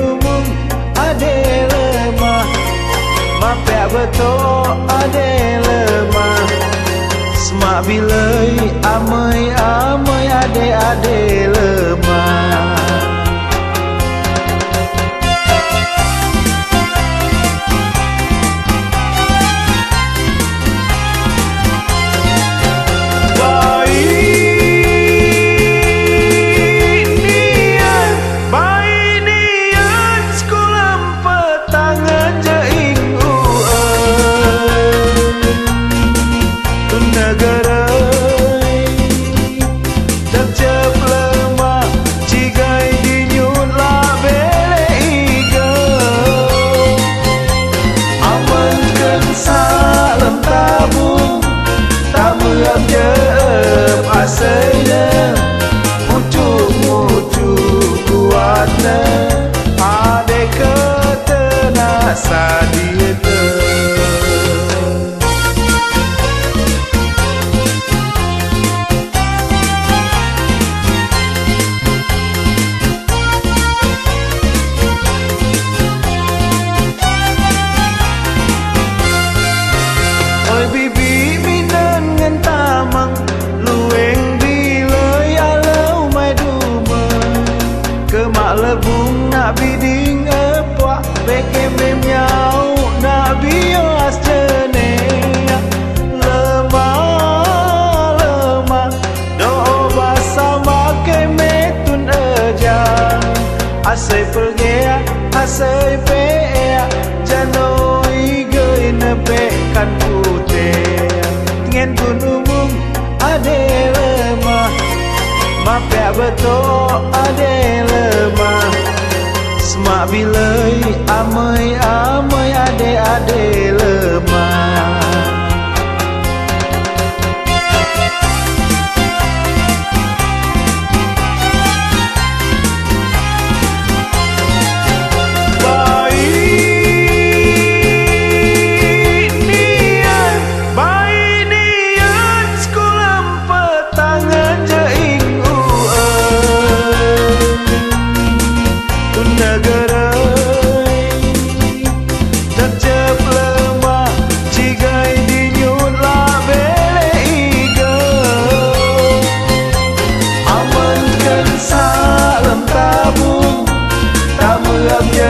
umum ade lemah, mapek betul ade lemah. Semak bilai amai ade lemah. Asayna mutu kuatna ade ketena sadieta. Oi bibi minan ngan tamang lebung nak biding apa beke memnyau nak bias jenea lemah doa basa make metun eja asai pergea asai pea janoi goi nepekan putih ngen pun umum ade lemah mapek betul ade lemah. Semak bilai amai ade lemah. Love you.